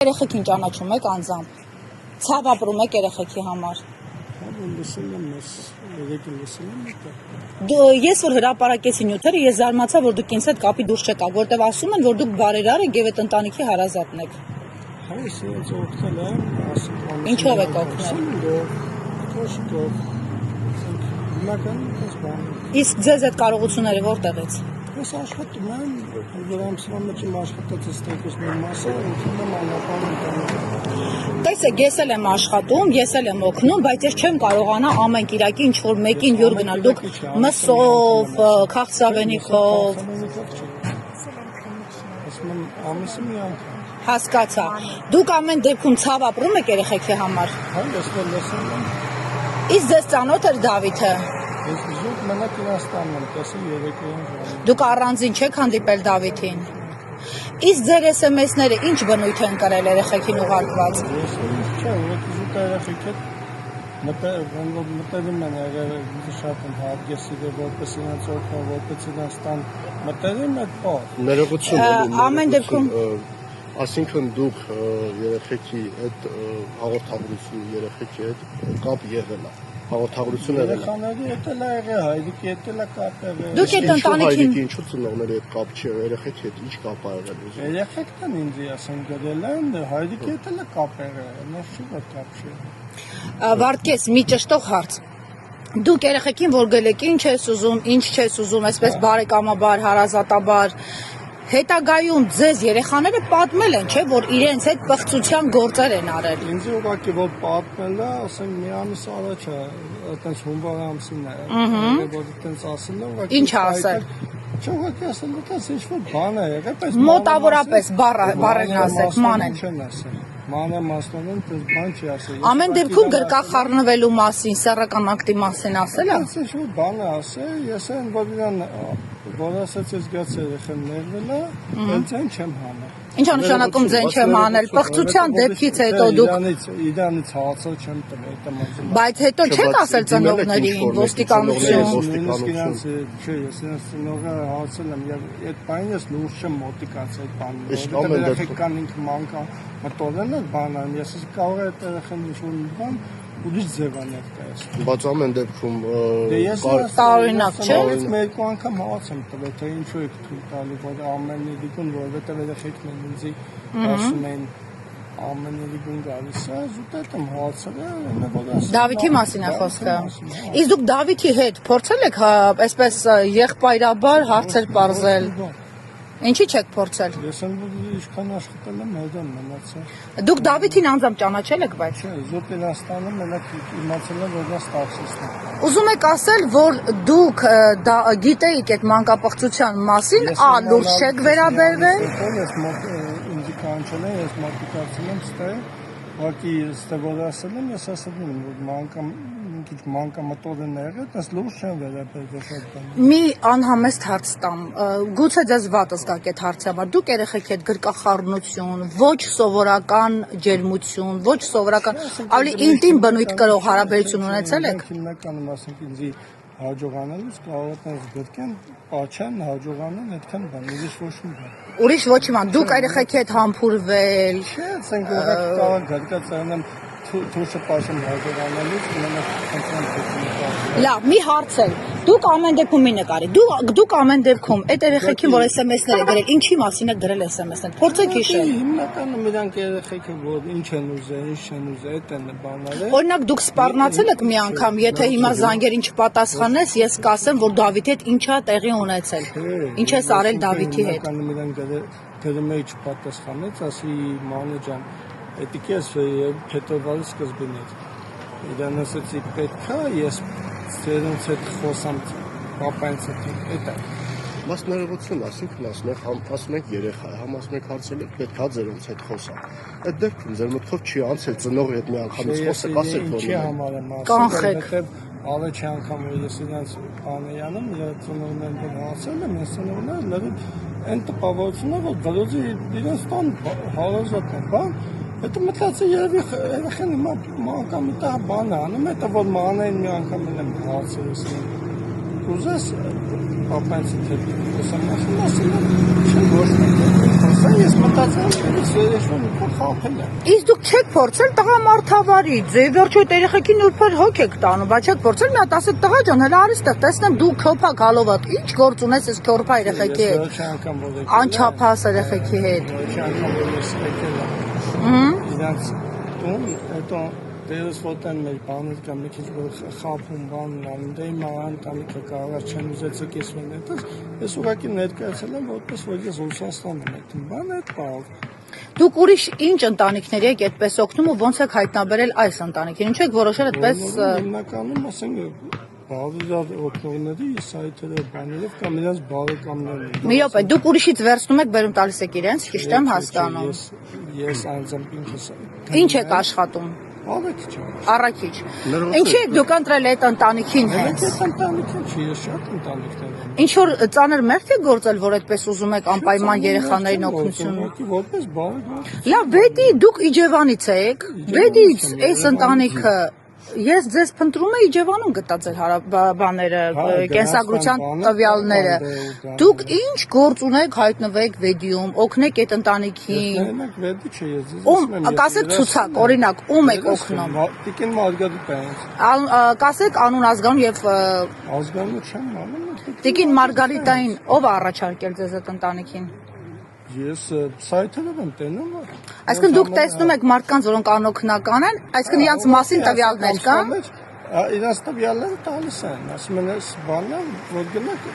Երեխեքին ճանաչում եք անձամբ, ցավ ապրում եք երեխեքի համար։ Ես որ հրապարակեցի նյութերը, ես զարմացա, որ դուք ինձ հետ կապի դուրս չեկաք, որտեվ ասում են, որ դուք բարերար եք եւ այդ ընտանիքի հարազատն եք։ Ինչով եք օգնել։ Իսկ ձեզ այդ կարողությունները որտեղից։ Ես աշխատում եմ, որամսվա մեջ եմ աշխատած ստեկուս մեր մասը, ընդունում անապան Տեսեք, ես էլ եմ աշխատում, ես էլ եմ օգնում, բայց ես չեմ կարողանա ամեն կիրակի ինչ-որ մեկին յուր գնալ, դուք մսով, քաղցրավենիքով։ Հասկացա, դուք ամեն դեպքում ցավ ապրում եք երեխեքի համար։ Իսկ ձեզ ծանոթ էր Դավիթը։ Ես զուտ մենակ Իրաստանն եմ տեսել երեկոյան ժամանակ։ Դուք առանձին չեք հանդիպել Դավիթին։ Իսկ ձեր SMS-ները ինչ բնույթ են կրել երեխեքին ուղարկված։ Ես չէ, զուտ երեխեք հետ մտերիմ են եղել շատ հարգեսի որպես իրենց օգնող, որպես իրենստան մտերիմ այդ բառ։ Ներողություն, ամեն դեպքում այսինքն դուք երեխեքի այդ հաղորդագրությունը երեխեքի հետ կապ եղել է։ Հաղորդագրությունը երեխաների հետ էլ եղել, հայրիկի հետ էլ կապ եղել։ Դուք այդ ընտանիքին ինչու ծնողների հետ կապ չի եղել, երեխեքի հետ ինչ կապ ա եղել։ Երեխեքն ինձ ասեն գրել են, հայրիկի հետ էլ կապ եղել, նոր չի որ կապ չի եղել։ Վարդգես, մի ճշտող հարց։ Դուք երեխեքին որ գելեք, ինչ ես ուզում, ինչ չես ուզում, այսպես բարեկամաբար, հարազատաբար, հետագայում ձեզ երեխաները պատմել են, չէ, որ իրենց հետ պղծության գործեր են արել։ Ինձ ուղղակի որ պատմել է, ասեմ մի ամիս առաջ է, այտենց հունվար ամսին է, որ այտենց ասել է, ուղղակի Ինչ ասել։ Չէ, ուղղակի ասել է, այտենց ինչ-որ բան է եղել, պես Մոտավորապես բառերն ասեք, մանեն։ Չեն ասել։ Մանե մասնորեն պես բան չի ասել։ Ամեն դեպքում գրկախառնվելու մասին, սեռական ակտի մասին ասել է։ Ինչ-որ բան է ասել, ես այն որ իրան որ ասած ես գաց երեխան ներվել է, դենց այն չեմ հանել։ Ինչ նշանակում ձեն չեմ անել, պղծության դեպքից հետո դուք իրանից հացը չեմ տվել, դա մազում։ Բայց հետո չեք ասել ծնողներին, ոստիկանություն։ Չէ, ես ծնողը հացել եմ եւ այդ բանը ես լուրջ չեմ մոտիկացել այդ բանը։ Երեխան ինքը մանկա մտորել է բանը, ես կարող եմ այդ երեխան ինչ-որ բան ուրիշ ձևան ներկայացնել։ Բայց ամեն դեպքում տարօրինակ չէ։ Ես մեկ անգամ հաց եմ տվել, թե ինչու եք թույլ տալի, որ ամեն իրիկուն, որովհետև երեխեքն են ինձ ասում են ամեն իրիկուն գալիս է, զուտ եմ հացել, Դավիթի մասին է խոսքը։ Իսկ դուք Դավիթի հետ փորձել եք այսպես եղբայրաբար հարցեր պարզել։ Ինչի՞ չեք փորձել։ Ես ինչքան աշխատել եմ, հետո մնացա։ Դուք Դավիթին անձամբ ճանաչել եք, բայց Չէ, զուտ Իրաստանում մենակ իմացել եմ, որ նա տաքսիստ է։ ուզում եք ասել, որ դուք գիտեիք այդ մանկապղծության մասին, լուրջ չեք վերաբերվել։ Ես ինձ կանչել եմ, ես մոտիկացել եմ ստե, ուղղակի ստե որ ասել եմ, ես ասել եմ, որ մանկամտորն է եղել, դες լուրջ չեմ վերաբերվել շատ բան։ Մի անհամեստ հարց տամ, գուցե ձեզ վատ զգաք այդ հարցի համար, դուք երեխեքի հետ գրկախառնություն, ոչ սովորական ջերմություն, ոչ սովորական, ավելի ինտիմ բնույթ կրող հարաբերություն ունեցել եք։ Հիմնականում ասենք ինձ հաջողանալուց կարող են զգտքեն, պաչան, հաջողանան, այդքան բան, ուրիշ ոչ մի բան։ Ուրիշ ոչ մի բան, դուք երեխեքի հետ համբուրվել։ Չէ, ասենք ուղղակի կարող գրկած այնեմ թուրքը պաշեմ հաջողանալուց մենակ քննան։ Լավ, մի հարց էլ։ Դուք ամեն դեպքում մի նկարի։ Դուք ամեն դեպքում այդ երեխեքին որ SMS-ներ եք գրել, ինչի մասին եք գրել SMS-ներ։ Փորձեք հիշել։ Հիմնականում իրանք երեխեքը որ ինչ են ուզել, ինչ չեն ուզել, այդ են բաները։ Օրինակ դուք սպառնացել եք մի անգամ, եթե հիմա զանգերին չպատասխանես, ես կասեմ, որ Դավիթի հետ ինչա տեղի ունեցել։ Ինչ ես արել Դավիթի հետ։ Հիմնականում իրանք գրում էի չպատասխանեց, ասի մանե ջան, Էտիկես փետրվարի սկզբին էր։ Իրան ասեցի պետք է ես ծերունց հետ խոսամ պապայից հետ։ Մաս ներողություն, ասինքն ասում եք երեխա, ասում եք հարցել եք պետք է ծերունց հետ խոսամ։ Այդ դեպքում ձեր մտքով չի անցել ծնողի հետ մի անգամից խոսեք, ասեք որ չի համարեմ կանխեք։ Առաջի անգամ ես իրենց բանեյանում ծնողներն են հարցել եմ, ես ծնողները լրիվ այն տպավորությունը որ գլոզի իրենց տան հարազատ են, բան Это մտածի երևի երեխան հիմա մանկամի տա բան անում, հետո որ մանեն մի անգամ եմ հարցերս։ Ուզես պապայից հետ խոսամ, ասում չեմ ոչ մի խոսա, ես մտածել եմ, երեշուն ու խափել եմ։ Իսկ դուք չեք փորձել տղամարդավարի, ձեր վերջո այդ երեխեքին նուրբեր հոգ եք տանում, բայց չեք փորձել մի հատ ասեք տղա ջան, հələ արի ստեղ, տեսնեմ դու քոփա գալով ինչ գործ ունես այս քորփա երեխեքի հետ։ Ես անգամ որ Անչափահաս երեխեքի հետ։ անգամ որ ես եկել եմ։ Իրանց տուն, հետո դերս ոտեն մեր բաներ կամ մի քիչ որ խափում բանն անում, դե իմ ընտանիքը կարող չեմ ուզեցի կեսվեն հետս, ես ուղղակի ներկայացել եմ որպես որ ես Ռուսաստանում եմ, այդ բանը այդ բաղ։ Դուք ուրիշ ինչ ընտանիքների եք այդպես օգնում ու ոնց եք հայտնաբերել այս ընտանիքին, ինչու եք որոշել այդպես Հիմնականում ասենք բարոյալ օգնողների սայթերը բաներով կամ իրենց բարեկամներն։ Մի րոպե, դուք ուրիշից վերցնում եք, բերում տալիս եք իրենց, ճիշտ եմ հասկանում։ Ես անձամբ ինքս Ինչ եք աշխատում։ Ալեքս չէ։ Առաքիչ։ Ինչի եք դուք ընտրել այդ ընտանիքին հենց։ Այդ ընտանիքին չի, ես շատ ընտանիքներ եմ։ Ինչ որ ծանր մեղք եք գործել, որ այդպես ուզում եք անպայման երեխաներին օգնություն։ Որպես բարեկամ։ Լավ, Բեդի, դուք Իջևանից եք։ Բեդից այս ընտանիքը ես ձեզ փնտրում եմ Իջևանում գտածել բաները, կենսագրության տվյալները։ Դուք ինչ գործ ունեք հայտնվեք Վեդիում, օգնեք այդ ընտանիքին։ Մենակ Վեդի չէ, ես Ում կասեք ցուցակ, օրինակ, ում եք օգնում։ Տիկին Մարգարիտա է։ Կասեք անուն ազգանուն եւ Ազգանունը չեմ անում։ Տիկին Մարգարիտային ով է առաջարկել ձեզ այդ ընտանիքին։ Ես սայթերով եմ տենում։ Այսինքն դուք տեսնում եք մարդկանց, որոնք անօգնական են, այսինքն իրանց մասին տվյալներ կան։ Իրանց տվյալները տալիս են, ասում են այս բանը, որ գնաք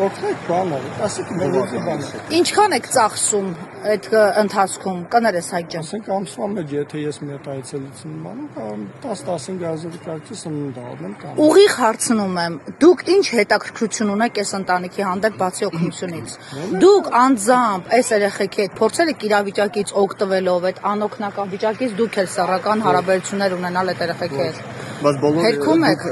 օգնեք բանը, ասեք մերոզի բանը։ Ինչքան եք ծախսում այդ ընթացքում, կներես Հայկ ջան։ Ասենք ամսվա մեջ, եթե ես մի հատ այցելություն անում, կարող 10-15,000 կարծես սնունդ առնեմ կամ։ Ուղիղ հարցնում եմ, դուք ինչ հետաքրքրություն ունեք այս ընտանիքի հանդեպ բացի օգնությունից։ Դուք անձամբ այս երեխեքի հետ փորձել եք իրավիճակից օգտվելով այդ անօգնական վիճակից դուք էլ սեռական հարաբերություններ ունենալ այդ երեխեքի հետ։ Բայց բոլորը Հերքում եք։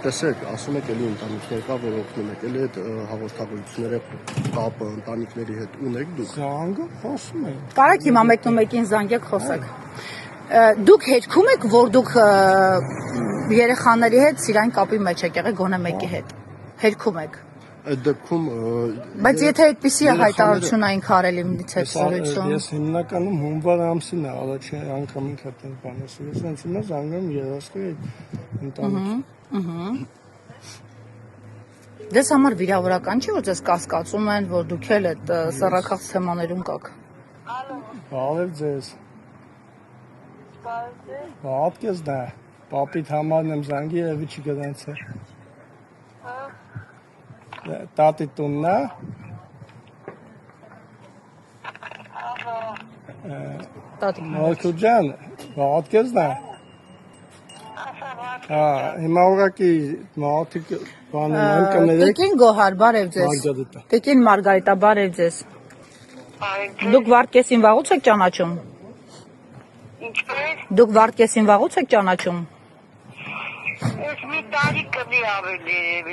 տեսեք, ասում եք էլի ընտանիքներ կա, որ օգնում եք, էլի այդ հաղորդագրությունները կապը ընտանիքների հետ ունեք դուք։ Զանգը խոսում են։ Կարեք հիմա մեկնում եկին զանգեք խոսեք։ Դուք հետքում եք, որ դուք երեխաների հետ սիրային կապի մեջ եք եղել գոնե մեկի հետ։ Հետքում եք։ Այդ դեպքում Բայց եթե այդպիսի հայտարարություն այնք արելիմից հետ զորություն։ Ես հիմնականում հունվար ամսին է առաջի անգամ ինքն այդ բանը ասում եմ, հիմա զանգում երասխի ընտանիքի։ Դες համար վիրավորական չի, որ ձեզ կասկածում են, որ դուք էլ այդ սեռական թեմաներում կաք։ Բարև ձեզ։ Բարև ձեզ դա։ Պապիդ համարն եմ զանգի եւ չի գրանցել։ Տատի տունն է։ Տատիկ։ Մալքու ջան, բարև ձեզ դա։ Հիմա ուղղակի մարդիկ բանը ման կներեք։ Տիկին Գոհար, բարև ձեզ։ Մարգարիտա։ Տիկին Մարգարիտա, բարև ձեզ։ Դուք Վարդկեսին վաղուց եք ճանաչում։ Ինչպես Դուք Վարդկեսին վաղուց եք ճանաչում։ ես մի տարի կդի ավելի երևի։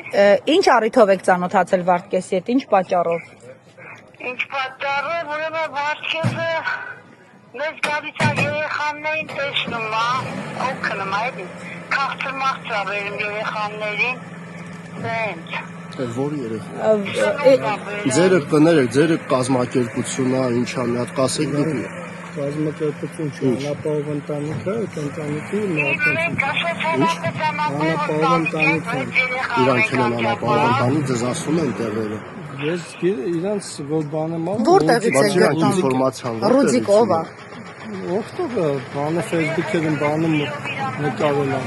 Ինչ առիթով եք ծանոթացել Վարդկեսի հետ, ինչ պատճառով։ Ինչ պատճառով ուրեմն Վարդկեսը մեզ գալիս է երեխաներին տեսնում, օգնում է, էլի քաղցր-մաղցր բերում երեխաներին, դենց։ որ երեխա։ Ձերը կներեք, ձերը կազմակերպությունն է, ինչա մի հատ կասեք դուք։ Կազմակերպություն չի, անապահով ընտանիքը, այդ ընտանիքի Մենք Անապահով ընտանիք են։ Իրանք են անապահով ընտանիք, ձեզ ասում են տեղերը։ Ես իրանց որ բանը մա Որտեղից եք Բայց իրանք գտնում։ ինֆորմացիան Ռուդիկ ով է։ օգտովը բանը Facebook-երում բանում նկարել է։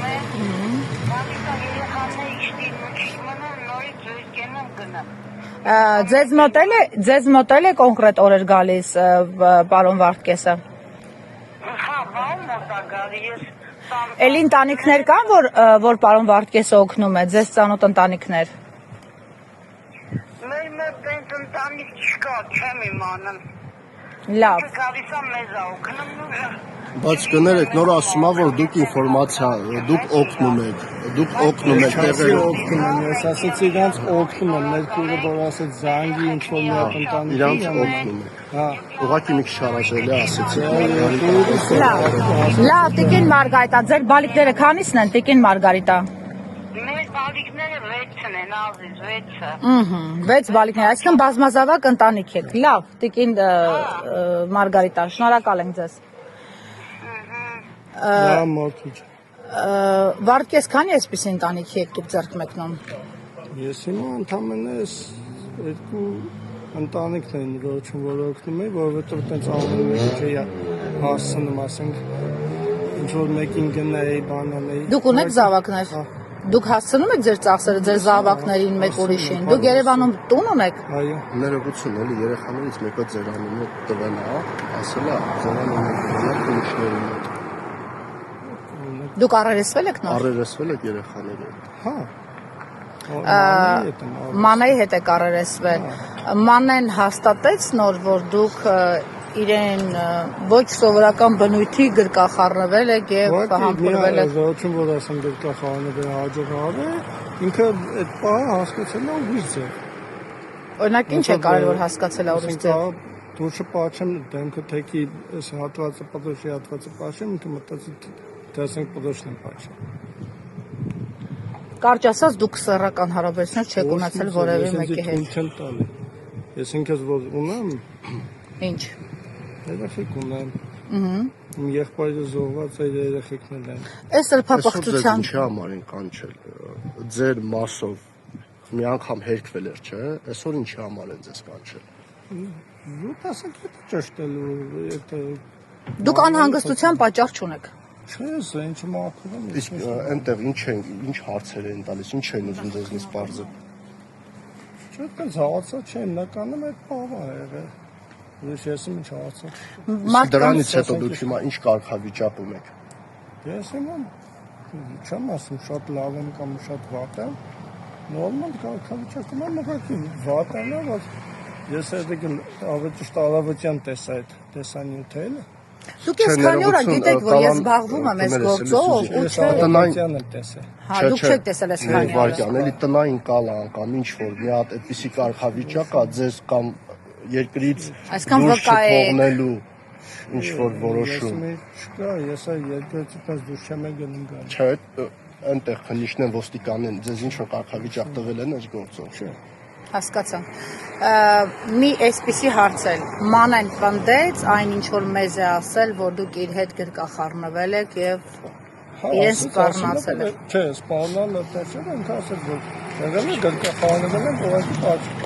Ձեզ մոտել է կոնկրետ օրեր գալիս պարոն Վարդկեսը։ Էլի ընտանիքներ կան, որ պարոն Վարդկեսը օգնում է, ձեզ ծանոթ ընտանիքներ։ Մեր մոտ ընտանիք չկա, չեմ իմանում։ Լավ։ Գալիս է մեզ օգնում։ Բայց կներեք, նոր ասում է, որ դուք ինֆորմացիա, դուք օգնում եք տեղերը։ օգնում են, ես ասեցի իրանց օգնում են, մեր քուրը որ ասեց զանգի ինչ-որ մի հատ ընտանիքի։ Իրանց օգնում եք։ Հա։ Ուղղակի մի քիչ շարաժել է, ասեցի։ Լավ, Տիկին Մարգարիտա, ձեր բալիկները քանիսն են, Տիկին Մարգարիտա։ Մեր բալիկները 6-ն են, Ազիզ, 6-ը։ 6 բալիկներ, այսինքն բազմազավակ ընտանիք եք։ Լավ, տիկին Մարգարիտա, շնորհակալ ենք ձեզ։ Դա մարդուց։ Վարդկես, քանի այսպիսի ընտանիքի եք դուք ձեռք մեկնում։ Ես հիմա ընդհանրապես երկու ընտանիքն են որ օգնում են, որովհետև այդպես անում են, չէ, հասցնում, ասենք, ինչ-որ մեկին գնայի, բանանեի։ Դուք ունեք զավակներ։ Դուք հասցնում եք ձեր ծախսերը ձեր զավակներին, մեկ ուրիշին։ Դուք Երևանում տուն ունեք։ Այո։ Ներողություն էլի երեխաներից մեկը ձեր անունը տվել է, ասելա, ձեր անունը քննիչներին հետ։ Դուք առերեսվել եք նոր։ Առերեսվել եք երեխաների հետ։ Հա։ Մանայի հետ եք առերեսվել։ Մանեն հաստատեց նոր, որ դուք իրեն ոչ սովորական բնույթի գրկախառնվել եք եւ համբուրվել եք։ Ողջույն, որ ասեմ գրկախառնվել հաջողավ է, ինքը այդ բանը հասկացել է ուրիշ ձև։ Օրինակ ինչ է կարելի որ հասկացել է ուրիշ ձև։ Դուրսը պաչեմ դեմքը թեկի այս հատվածը պատոշի հատվածը պաչեմ, ինքը մտածի դասենք պատոշն եմ պաչեմ։ Կարճ ասած դուք սեռական հարաբերություններ չեք ունեցել որևէ մեկի հետ։ Ես ինքս որ ունեմ, Ինչ։ երեխեք ունեմ։ Իմ եղբայրը զոհված է, երեխեքն են։ Այս էլ փոփոխության Ինչի համար են կանչել։ Ձեր մասով մի անգամ հերքվել էր, չէ՞։ Այսօր ինչի համար են ձեզ կանչել։ Դուք ասեք դա ճշտելու, դա դուք անհանգստության պատճառ չունեք։ չէ, սա ինչը մաքրում եմ։ Իսկ այնտեղ ինչ հարցեր են տալիս, ինչ են ուզում ձեզնից բարձր։ Չէ, դա ցավացած չէ, հիմնականում այդ բանը է եղել։ Ուրիշ ես ինչ հարցը։ Դրանից հետո դուք հիմա ինչ կարգավիճակում եք։ Ես հիմա չեմ ասում շատ լավ եմ կամ շատ վատ եմ։ Նորմալ կարգավիճակում եմ, ուղղակի վատ եմ, որ ես այդքան ավելի ճիշտ առավոտյան տեսա այդ տեսանյութը էլ։ Դուք ես քանի օր գիտեք, որ ես զբաղվում եմ այս գործով, ու Ես չէ։ առավոտյան եմ տեսել։ Հա, դուք չեք տեսել այս քանի օր։ Վարդյան, էլի տնային կալա անգամ ինչ որ մի հատ այդպիսի կարգավիճակ կա ձեզ կամ երկրից Այսքան դուրս վկա է։ չթողնելու ինչ որ որոշում։ Չկա, ես այ երկրից դուրս չեմ գնում գալ։ Չէ, այնտեղ քննիչն են ոստիկանեն, ձեզ ինչ որ կարգավիճակ տվել են այս գործով։ Չէ։ Հասկացա։ Մի այսպիսի հարց էլ։ Մանեն պնդեց այն ինչ որ մեզ է ասել, որ դուք իր հետ գրկախառնվել եք եւ իրեն սպառնացել եք։ Չէ, սպառնալը տեսել եմ, ասել որ եղել է գրկախառնվել են, ուղղակի